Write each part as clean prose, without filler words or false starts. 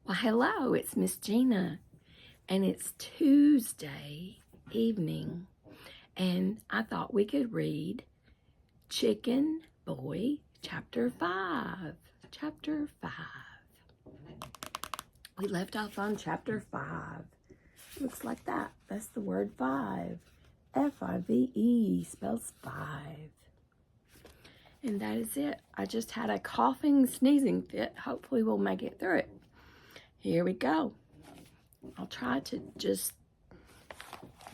Well, hello, it's Miss Gina, and it's Tuesday evening, and I thought we could read Chicken Boy, Chapter 5. Chapter 5. We left off on Chapter 5. Looks like that. That's the word 5. F-I-V-E spells 5. And that is it. I just had a coughing, sneezing fit. Hopefully we'll make it through it. Here we go. I'll try to just,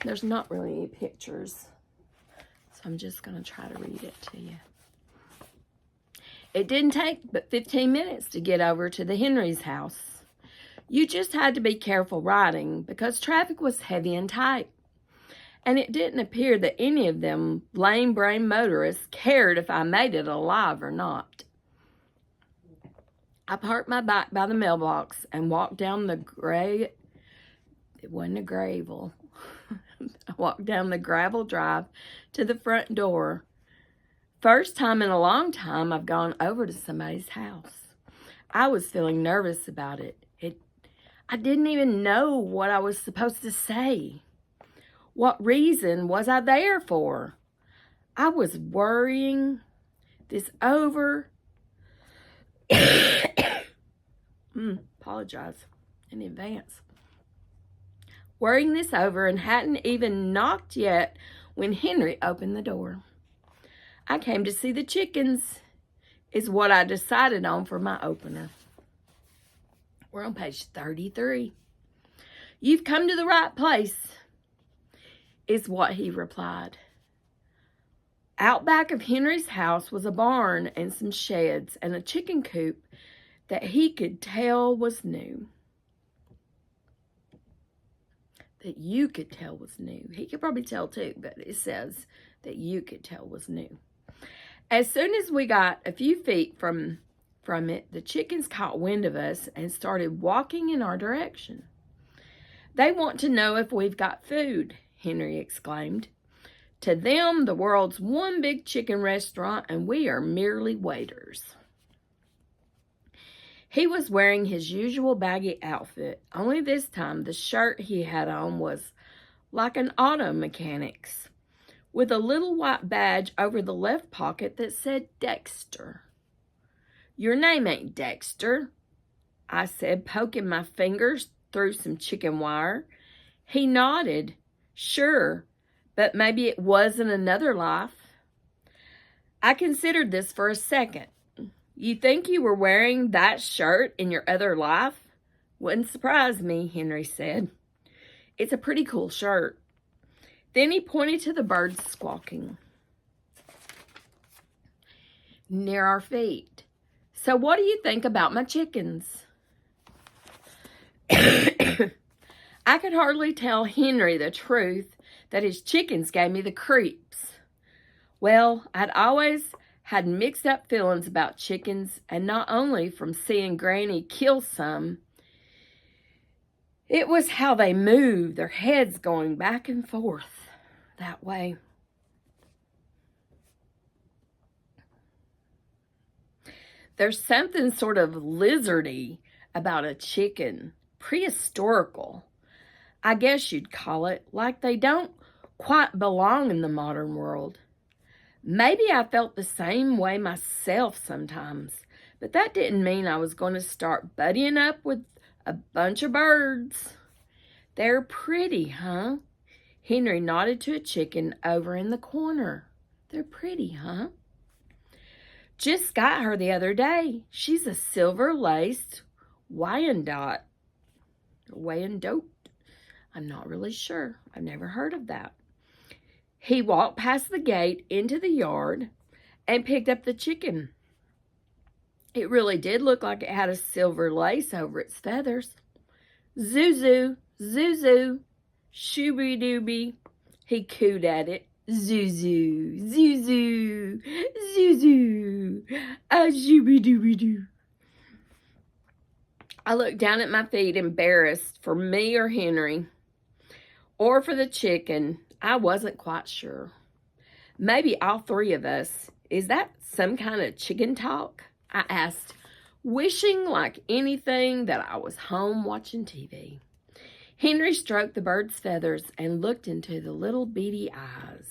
there's not really any pictures, so I'm just going to try to read it to you. It didn't take but 15 minutes to get over to the Henry's house. You just had to be careful riding because traffic was heavy and tight. And it didn't appear that any of them lame-brained motorists cared if I made it alive or not. I parked my bike by the mailbox and walked down the it wasn't a gravel. I walked down the gravel drive to the front door. First time in a long time I've gone over to somebody's house. I was feeling nervous about it. I didn't even know what I was supposed to say. What reason was I there for? I was worrying this over. Apologize in advance. Worrying this over and hadn't even knocked yet when Henry opened the door. I came to see the chickens, is what I decided on for my opener. We're on page 33. You've come to the right place, is what he replied. Out back of Henry's house was a barn and some sheds and a chicken coop that he could tell was new. That you could tell was new. He could probably tell too, but it says that you could tell was new. As soon as we got a few feet from it, the chickens caught wind of us and started walking in our direction. They want to know if we've got food, Henry exclaimed. To them, the world's one big chicken restaurant, and we are merely waiters. He was wearing his usual baggy outfit, only this time the shirt he had on was like an auto mechanic's, with a little white badge over the left pocket that said Dexter. Your name ain't Dexter, I said, poking my fingers through some chicken wire. He nodded. Sure, but maybe it wasn't another life. I considered this for a second. You think you were wearing that shirt in your other life? Wouldn't surprise me, Henry said. It's a pretty cool shirt. Then he pointed to the birds squawking near our feet. So what do you think about my chickens? I could hardly tell Henry the truth that his chickens gave me the creeps. Well, I'd always had mixed up feelings about chickens, and not only from seeing Granny kill some, it was how they moved, their heads going back and forth that way. There's something sort of lizardy about a chicken, prehistorical, I guess you'd call it, like they don't quite belong in the modern world. Maybe I felt the same way myself sometimes, but that didn't mean I was going to start buddying up with a bunch of birds. They're pretty, huh? Henry nodded to a chicken over in the corner. They're pretty, huh? Just got her the other day. She's a silver-laced Wyandotte. Wyandotte? I'm not really sure. I've never heard of that. He walked past the gate into the yard and picked up the chicken. It really did look like it had a silver lace over its feathers. Zuzu, Zuzu, shooby-dooby. He cooed at it. Zuzu, Zuzu, Zuzu, shooby-dooby-doo. I looked down at my feet, embarrassed for me or Henry, or for the chicken. I wasn't quite sure. Maybe all three of us. Is that some kind of chicken talk? I asked wishing like anything that I was home watching TV. Henry stroked the bird's feathers and looked into the little beady eyes.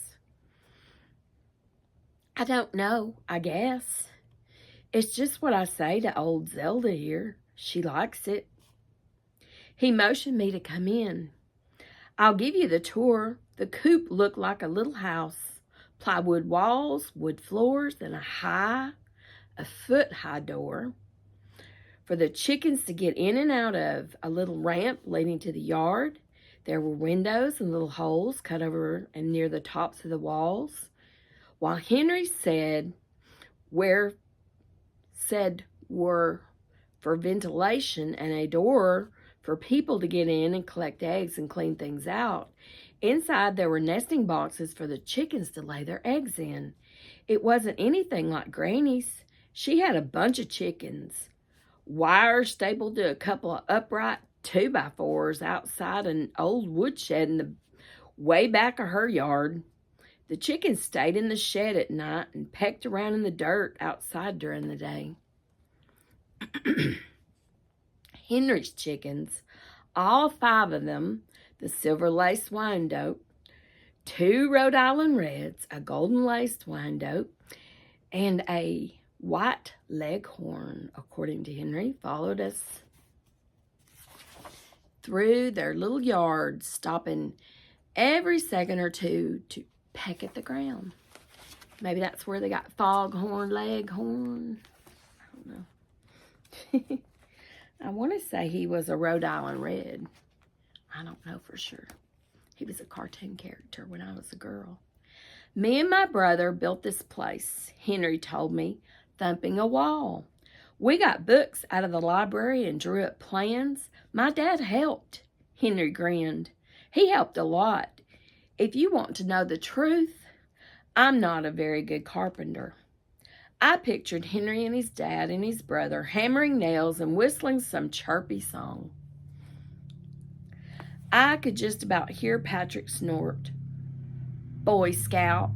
I don't know, I guess. It's just what I say to old Zelda here. She likes it. He motioned me to come in. I'll give you the tour. The coop looked like a little house. Plywood walls, wood floors, and a foot-high door for the chickens to get in and out of. A little ramp leading to the yard. There were windows and little holes cut over and near the tops of the walls. While Henry said were for ventilation and a door for people to get in and collect eggs and clean things out. Inside there were nesting boxes for the chickens to lay their eggs in. It wasn't anything like Granny's. She had a bunch of chickens. Wire stapled to a couple of upright 2x4s outside an old woodshed in the way back of her yard. The chickens stayed in the shed at night and pecked around in the dirt outside during the day. Henry's chickens, all 5 of them, the silver laced Wyandotte, 2 Rhode Island Reds, a golden laced Wyandotte, and a white Leghorn, according to Henry, followed us through their little yards, stopping every second or two to peck at the ground. Maybe that's where they got foghorn, leghorn. I don't know. I want to say he was a Rhode Island Red. I don't know for sure. He was a cartoon character when I was a girl. Me and my brother built this place, Henry told me, thumping a wall. We got books out of the library and drew up plans. My dad helped. Henry grinned. He helped a lot. If you want to know the truth, I'm not a very good carpenter. I pictured Henry and his dad and his brother hammering nails and whistling some chirpy song. I could just about hear Patrick snort. Boy Scout.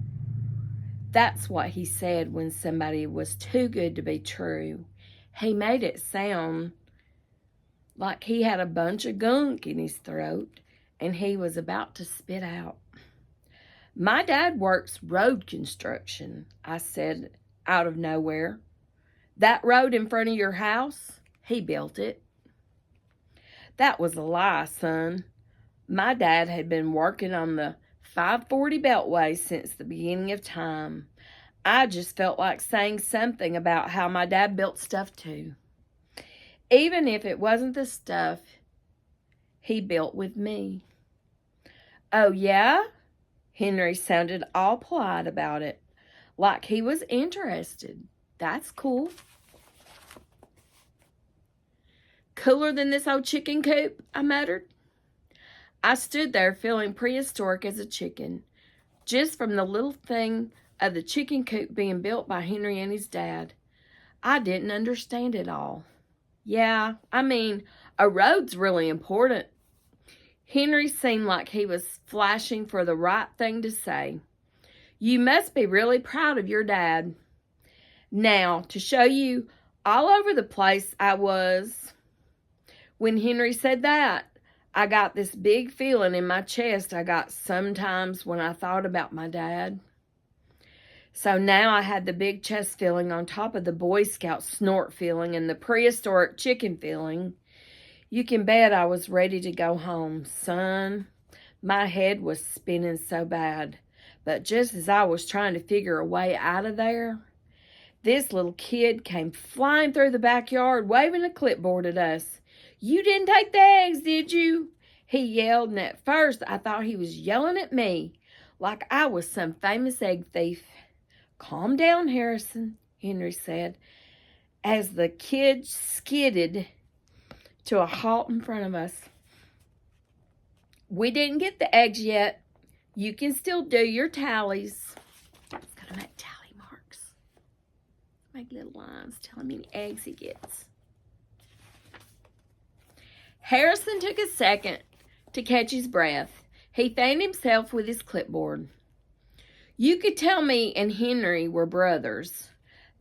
That's what he said when somebody was too good to be true. He made it sound like he had a bunch of gunk in his throat and he was about to spit out. My dad works road construction, I said out of nowhere. That road in front of your house? He built it. That was a lie, son. My dad had been working on the 540 Beltway since the beginning of time. I just felt like saying something about how my dad built stuff too. Even if it wasn't the stuff he built with me. Oh, yeah? Henry sounded all polite about it, like he was interested. That's cool. Cooler than this old chicken coop, I muttered. I stood there feeling prehistoric as a chicken, just from the little thing of the chicken coop being built by Henry and his dad. I didn't understand it all. Yeah, I mean, a road's really important. Henry seemed like he was flashing for the right thing to say. You must be really proud of your dad. Now, to show you all over the place I was. When Henry said that, I got this big feeling in my chest I got sometimes when I thought about my dad. So now I had the big chest feeling on top of the Boy Scout snort feeling and the prehistoric chicken feeling. You can bet I was ready to go home, son. My head was spinning so bad. But just as I was trying to figure a way out of there, this little kid came flying through the backyard, waving a clipboard at us. You didn't take the eggs, did you? He yelled, and at first I thought he was yelling at me, like I was some famous egg thief. Calm down, Harrison, Henry said, as the kid skidded to a halt in front of us. We didn't get the eggs yet. You can still do your tallies. I was going to make tally marks. Make little lines, tell him how many eggs he gets. Harrison took a second to catch his breath. He fanned himself with his clipboard. You could tell me and Henry were brothers.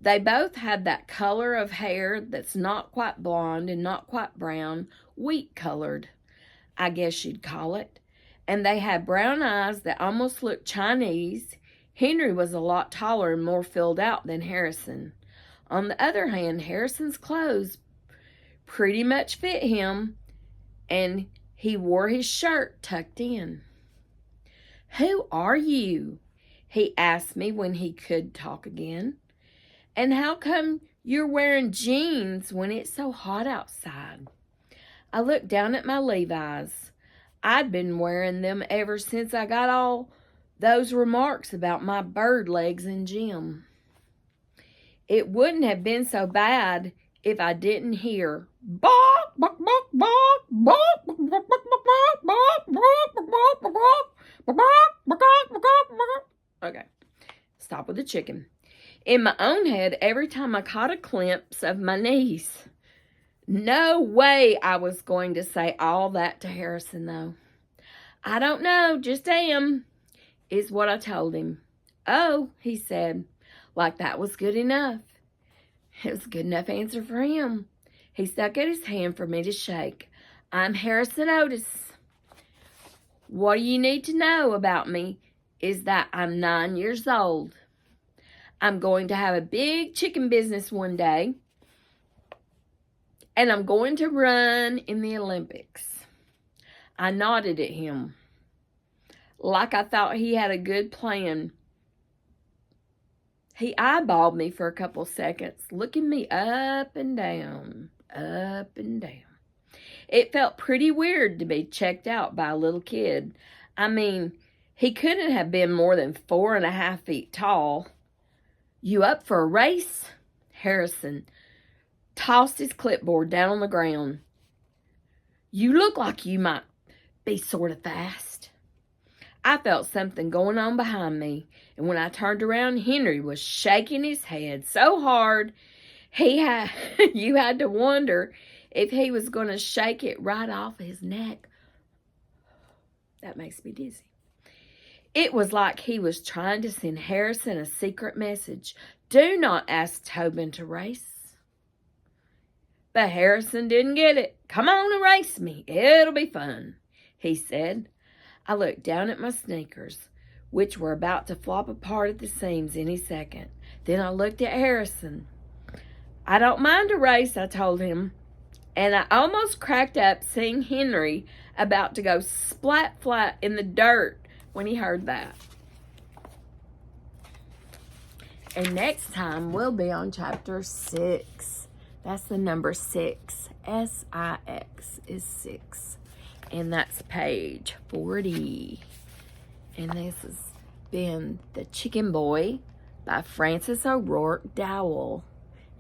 They both had that color of hair that's not quite blonde and not quite brown, wheat colored, I guess you'd call it. And they had brown eyes that almost looked Chinese. Henry was a lot taller and more filled out than Harrison. On the other hand, Harrison's clothes pretty much fit him, and he wore his shirt tucked in. "Who are you?" he asked me when he could talk again. "And how come you're wearing jeans when it's so hot outside?" I looked down at my Levi's. I'd been wearing them ever since I got all those remarks about my bird legs in gym. It wouldn't have been so bad if I didn't hear bark, bark, bark, bark, bark, bark, bark, bark, bark, bark, bark. Okay, stop with the chicken. In my own head, every time I caught a glimpse of my niece. No way I was going to say all that to Harrison, though. "I don't know, just am," is what I told him. "Oh," he said, like that was good enough. It was a good enough answer for him. He stuck out his hand for me to shake. "I'm Harrison Otis. What you need to know about me is that I'm 9 years old. I'm going to have a big chicken business one day, and I'm going to run in the Olympics." I nodded at him, like I thought he had a good plan. He eyeballed me for a couple seconds, looking me up and down, up and down. It felt pretty weird to be checked out by a little kid. I mean, he couldn't have been more than 4.5 feet tall. "You up for a race?" Harrison tossed his clipboard down on the ground. "You look like you might be sort of fast." I felt something going on behind me, and when I turned around, Henry was shaking his head so hard you had to wonder if he was going to shake it right off his neck. That makes me dizzy. It was like he was trying to send Harrison a secret message. "Do not ask Tobin to race." But Harrison didn't get it. "Come on and race me. It'll be fun," he said. I looked down at my sneakers, which were about to flop apart at the seams any second. Then I looked at Harrison. "I don't mind a race," I told him. And I almost cracked up seeing Henry about to go splat flat in the dirt when he heard that. And next time we'll be on chapter 6. That's the number 6. S-I-X is 6. And that's page 40. And this has been The Chicken Boy by Francis O'Rourke Dowell.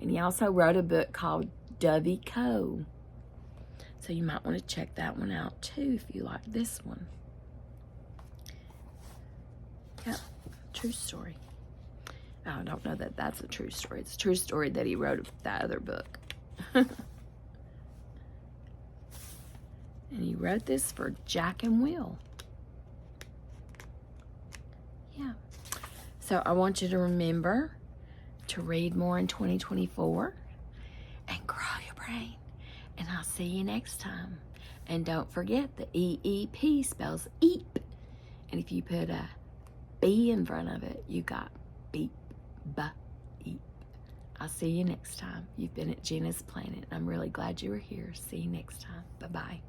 And he also wrote a book called Dovey Co. So you might want to check that one out too if you like this one. Yeah, true story. Oh, I don't know that that's a true story. It's a true story that he wrote that other book. And he wrote this for Jack and Will. Yeah. So I want you to remember to read more in 2024 and grow your brain. And I'll see you next time. And don't forget the EEP spells eep. And if you put a B in front of it, you got beep, eep. I'll see you next time. You've been at Gina's Planet. I'm really glad you were here. See you next time. Bye-bye.